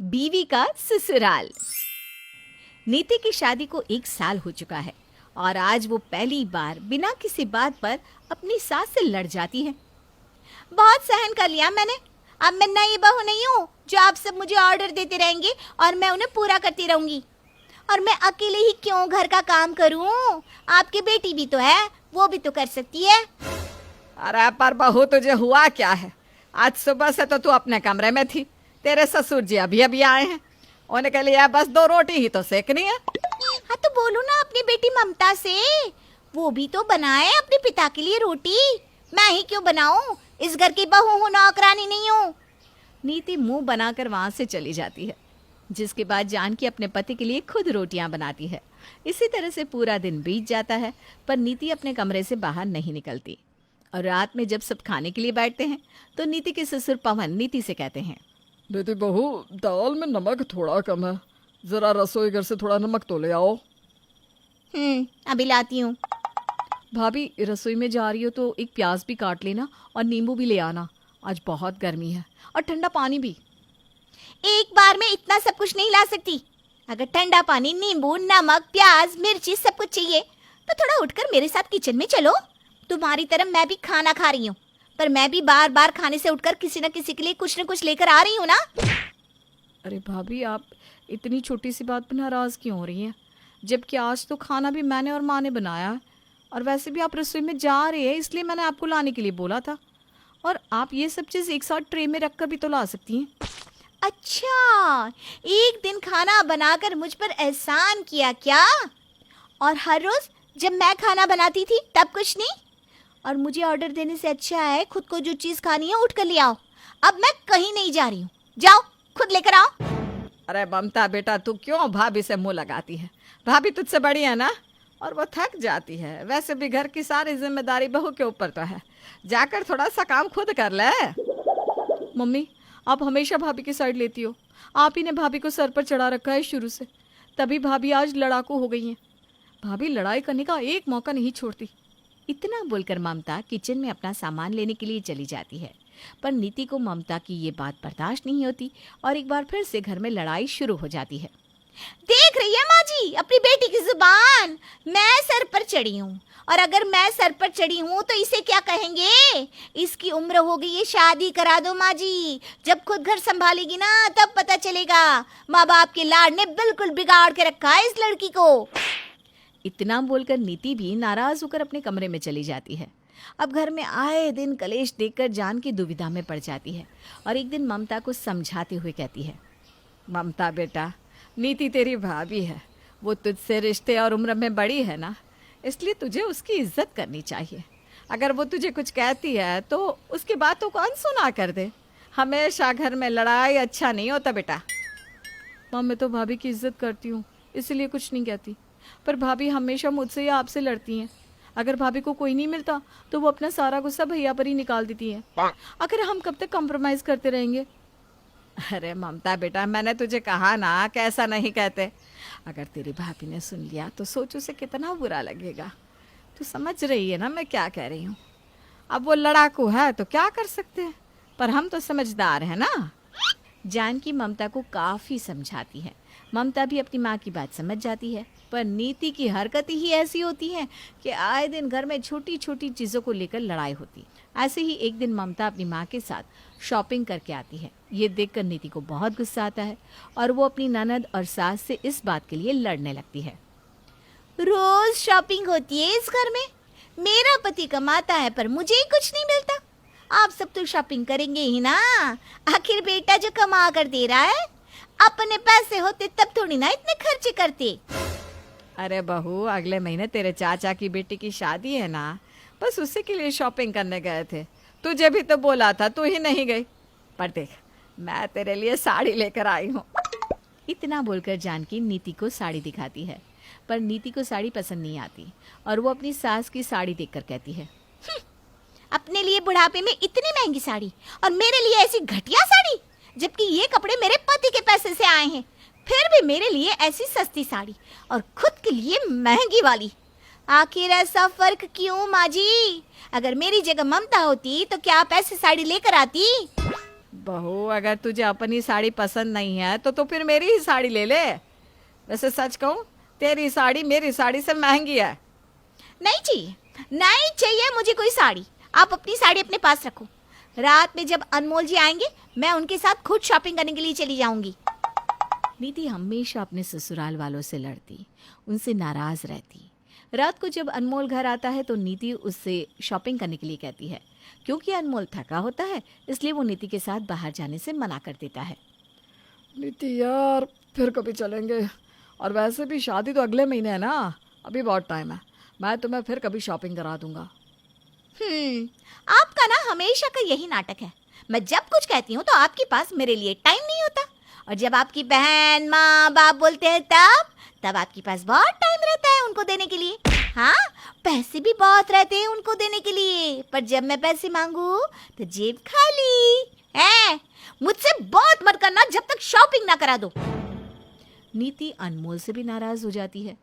बीवी का ससुराल। नीति की शादी को 1 साल हो चुका है और आज वो पहली बार बिना किसी बात पर अपनी सास से लड़ जाती है। बहुत सहन कर लिया मैंने, अब मैं नई बहू नहीं हूँ जो आप सब मुझे ऑर्डर देते रहेंगे और मैं उन्हें पूरा करती रहूंगी। और मैं अकेले ही क्यों घर का काम करूं? आपकी बेटी भी तो है, वो भी तो कर सकती है। अरे पर बहू तुझे हुआ क्या है? आज सुबह से तो तू अपने कमरे में थी, तेरे ससुर जी अभी अभी आए हैं, उनके लिए बस 2 रोटी ही तो सेकनी है। हाँ तो बोलो ना अपनी बेटी ममता से, वो भी तो बनाए अपने पिता के लिए रोटी, मैं ही क्यों बनाऊं? इस घर की बहू हूँ, नौकरानी नहीं हूँ। नीति मुंह बनाकर वहां से चली जाती है, जिसके बाद जानकी अपने पति के लिए खुद रोटियां बनाती है। इसी तरह से पूरा दिन बीत जाता है, पर नीति अपने कमरे से बाहर नहीं निकलती। और रात में जब सब खाने के लिए बैठते हैं तो नीति के ससुर पवन नीति से कहते हैं, दीदी बहू, दाल में नमक थोड़ा कम है, जरा रसोई घर से थोड़ा नमक तो ले आओ। अभी लाती हूँ। भाभी रसोई में जा रही हो तो एक प्याज भी काट लेना और नींबू भी ले आना, आज बहुत गर्मी है, और ठंडा पानी भी। एक बार में इतना सब कुछ नहीं ला सकती। अगर ठंडा पानी, नींबू, नमक, प्याज, मिर्ची सब कुछ चाहिए तो थोड़ा उठकर मेरे साथ किचन में चलो। तुम्हारी तरह मैं भी खाना खा रही हूँ, पर मैं भी बार बार खाने से उठकर किसी न किसी के लिए कुछ न कुछ लेकर आ रही हूँ ना। अरे भाभी, आप इतनी छोटी सी बात पर नाराज क्यों हो रही हैं? जबकि आज तो खाना भी मैंने और माँ ने बनाया है, और वैसे भी आप रसोई में जा रहे हैं इसलिए मैंने आपको लाने के लिए बोला था। और आप ये सब चीज़ एक साथ ट्रे में रखकर भी तो ला सकती हैं। अच्छा, एक दिन खाना बनाकर मुझ पर एहसान किया क्या? और हर रोज जब मैं खाना बनाती थी तब कुछ नहीं? और मुझे ऑर्डर देने से अच्छा है खुद को जो चीज खानी है उठ कर ले आओ। अब मैं कहीं नहीं जा रही हूँ, जाओ खुद लेकर आओ। अरे ममता बेटा, तू क्यों भाभी से मुंह लगाती है? भाभी तुझसे बड़ी है ना, और वो थक जाती है। वैसे भी घर की सारी जिम्मेदारी बहू के ऊपर तो है, जाकर थोड़ा सा काम खुद कर ले। मम्मी, आप हमेशा भाभी की साइड लेती हो, आप ही ने भाभी को सर पर चढ़ा रखा है शुरू से, तभी भाभी आज लड़ाकू हो गई हैं। भाभी लड़ाई करने का एक मौका नहीं छोड़ती। इतना बोलकर ममता किचन में अपना सामान लेने के लिए चली जाती है, पर नीति को ममता की ये बात बर्दाश्त नहीं होती और एक बार फिर से घर में लड़ाई शुरू हो जाती है। देख रही है माँ जी अपनी बेटी की जुबान, मैं सर पर चढ़ी हूँ, और अगर मैं सर पर चढ़ी हूँ तो इसे क्या कहेंगे? इसकी उम्र हो गई है, शादी करा दो माँ जी। जब खुद घर संभालेगी ना तब पता चलेगा। माँ बाप के लाड ने बिल्कुल बिगाड़ के रखा है इस लड़की को। इतना बोलकर नीति भी नाराज होकर अपने कमरे में चली जाती है। अब घर में आए दिन कलेश देखकर जानकी दुविधा में पड़ जाती है और एक दिन ममता को समझाते हुए कहती है, ममता बेटा, नीति तेरी भाभी है, वो तुझसे रिश्ते और उम्र में बड़ी है ना, इसलिए तुझे उसकी इज्जत करनी चाहिए। अगर वो तुझे कुछ कहती है तो उसकी बातों को अनसुना कर दे। हमेशा घर में लड़ाई अच्छा नहीं होता बेटा। माँ, मैं तो भाभी की इज्जत करती हूँ, इसलिए कुछ नहीं कहती, पर भाभी हमेशा मुझसे या आपसे लड़ती हैं। अगर भाभी को कोई नहीं मिलता तो वो अपना सारा गुस्सा भैया पर ही निकाल देती है। आखिर हम कब तक कॉम्प्रोमाइज़ करते रहेंगे? अरे ममता बेटा, मैंने तुझे कहा ना कैसा नहीं कहते। अगर तेरी भाभी ने सुन लिया तो सोच उसे कितना बुरा लगेगा। तू समझ रही है ना मैं क्या कह रही हूँ? अब वो लड़ाकू है तो क्या कर सकते हैं, पर हम तो समझदार हैं ना। जानकी ममता को काफी समझाती है। ममता भी अपनी माँ की बात समझ जाती है, पर नीति की हरकत ही ऐसी होती है कि आए दिन घर में छोटी छोटी चीज़ों को लेकर लड़ाई होती। ऐसे ही एक दिन ममता अपनी माँ के साथ शॉपिंग करके आती है। ये देखकर नीति को बहुत गुस्सा आता है और वो अपनी ननद और सास से इस बात के लिए लड़ने लगती है। रोज शॉपिंग होती है इस घर में, मेरा पति कमाता है पर मुझे ही कुछ नहीं मिलता। आप सब तो शॉपिंग करेंगे ही ना, आखिर बेटा जो कमा कर दे रहा है, अपने पैसे होते तब थोड़ी ना इतने खर्चे करते। अरे बहू, अगले महीने तेरे चाचा की बेटी की शादी है ना, बस उसी के लिए शॉपिंग करने गए थे। तुझे भी तो बोला था, तू ही नहीं गई। पर देख, मैं तेरे लिए साड़ी लेकर आई हूँ। इतना बोलकर जानकी नीति को साड़ी दिखाती है, पर नीति को साड़ी पसंद नहीं आती और वो अपनी सास की साड़ी देखकर कहती है, अपने लिए बुढ़ापे में इतनी महंगी साड़ी और मेरे लिए ऐसी घटिया साड़ी, जबकि ये कपड़े मेरे पति के पैसे से आए हैं, फिर भी मेरे लिए ऐसी सस्ती साड़ी और खुद के लिए महंगी वाली। आखिर ऐसा फर्क क्यों माँ जी? अगर मेरी जगह ममता होती तो क्या आप ऐसी साड़ी लेकर आती? बहू, अगर तुझे अपनी साड़ी पसंद नहीं है तो फिर मेरी ही साड़ी ले ले। वैसे सच कहूँ, तेरी साड़ी मेरी साड़ी से महंगी है। नहीं चाहिए, नहीं चाहिए मुझे कोई साड़ी। आप अपनी साड़ी अपने पास रखो। रात में जब अनमोल जी आएंगे मैं उनके साथ खुद शॉपिंग करने के लिए चली जाऊंगी। नीति हमेशा अपने ससुराल वालों से लड़ती, उनसे नाराज रहती। रात को जब अनमोल घर आता है तो नीति उससे शॉपिंग करने के लिए कहती है। क्योंकि अनमोल थका होता है, इसलिए वो नीति के साथ बाहर जाने से मना कर देता है। नीति यार, फिर कभी चलेंगे, और वैसे भी शादी तो अगले महीने है ना, अभी बहुत टाइम है। मैं तुम्हें फिर कभी शॉपिंग करा दूंगा। आपका ना हमेशा का यही नाटक है। मैं जब कुछ कहती हूँ तो आपके पास मेरे लिए टाइम नहीं होता, और जब आपकी बहन माँ बाप बोलते हैं तब आपके पास बहुत टाइम रहता है उनको देने के लिए। हाँ, पैसे भी बहुत रहते हैं उनको देने के लिए, पर जब मैं पैसे मांगू तो जेब खाली है। मुझसे बहुत मत करना जब तक शॉपिंग ना करा दो। नीति अनमोल से भी नाराज हो जाती है।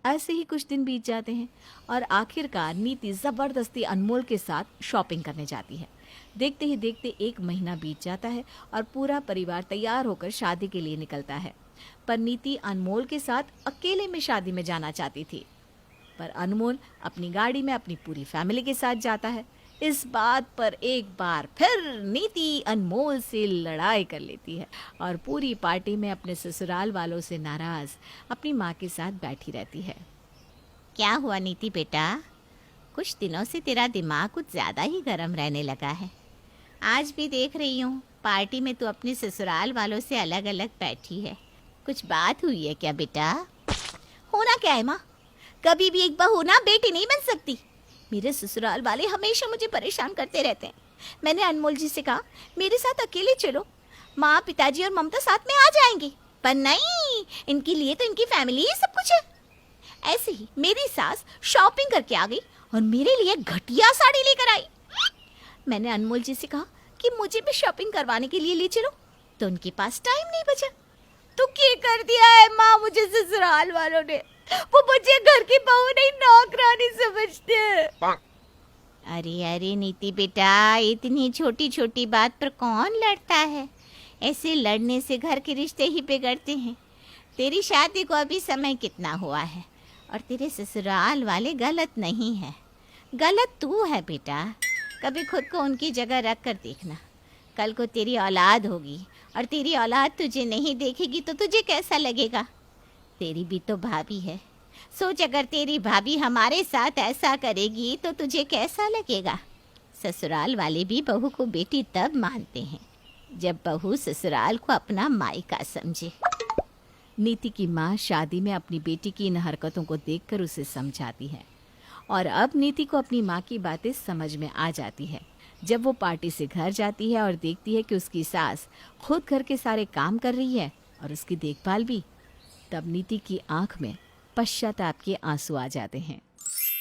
ऐसे ही कुछ दिन बीत जाते हैं और आखिरकार नीति जबरदस्ती अनमोल के साथ शॉपिंग करने जाती है। देखते ही देखते 1 महीना बीत जाता है और पूरा परिवार तैयार होकर शादी के लिए निकलता है। पर नीति अनमोल के साथ अकेले में शादी में जाना चाहती थी, पर अनमोल अपनी गाड़ी में अपनी पूरी फैमिली के साथ जाता है। इस बात पर एक बार फिर नीति अनमोल से लड़ाई कर लेती है और पूरी पार्टी में अपने ससुराल वालों से नाराज अपनी माँ के साथ बैठी रहती है। क्या हुआ नीति बेटा, कुछ दिनों से तेरा दिमाग कुछ ज़्यादा ही गर्म रहने लगा है। आज भी देख रही हूँ पार्टी में तू अपने ससुराल वालों से अलग अलग बैठी है। कुछ बात हुई है क्या बेटा? होना क्या है माँ, कभी भी एक बहू ना बेटी नहीं बन सकती। मेरे ससुराल वाले हमेशा मुझे परेशान करते रहते हैं। मैंने अनमोल जी से कहा मेरे साथ अकेले चलो, माँ पिताजी और ममता साथ में आ जाएंगे, पर नहीं, इनके लिए तो इनकी फैमिली ही सब कुछ है। ऐसे ही मेरी सास शॉपिंग करके आ गई और मेरे लिए घटिया साड़ी लेकर आई। मैंने अनमोल जी से कहा कि मुझे भी शॉपिंग करवाने के लिए ले चलो, तो उनके पास टाइम नहीं बचा। तो क्या कर दिया है माँ मुझे ससुराल वालों ने, वो मुझे घर की बहू नहीं नौकरानी समझते हैं। अरे अरे नीति बेटा, इतनी छोटी छोटी बात पर कौन लड़ता है? ऐसे लड़ने से घर के रिश्ते ही बिगड़ते हैं। तेरी शादी को अभी समय कितना हुआ है, और तेरे ससुराल वाले गलत नहीं है, गलत तू है बेटा। कभी खुद को उनकी जगह रख कर देखना। कल को तेरी औलाद होगी और तेरी औलाद तुझे नहीं देखेगी तो तुझे कैसा लगेगा? तेरी भी तो भाभी है। सोच, अगर तेरी भाभी हमारे साथ ऐसा करेगी तो तुझे कैसा लगेगा? ससुराल वाले भी बहू को बेटी तब मानते हैं जब बहू ससुराल को अपना मायका समझे। नीति की माँ शादी में अपनी बेटी की इन हरकतों को देखकर उसे समझाती है, और अब नीति को अपनी माँ की बातें समझ में आ जाती है। जब वो पार्टी से घर जाती है और देखती है कि उसकी सास खुद घर के सारे काम कर रही है और उसकी देखभाल भी, तब नीति की आंख में पश्चाताप के आंसू आ जाते हैं।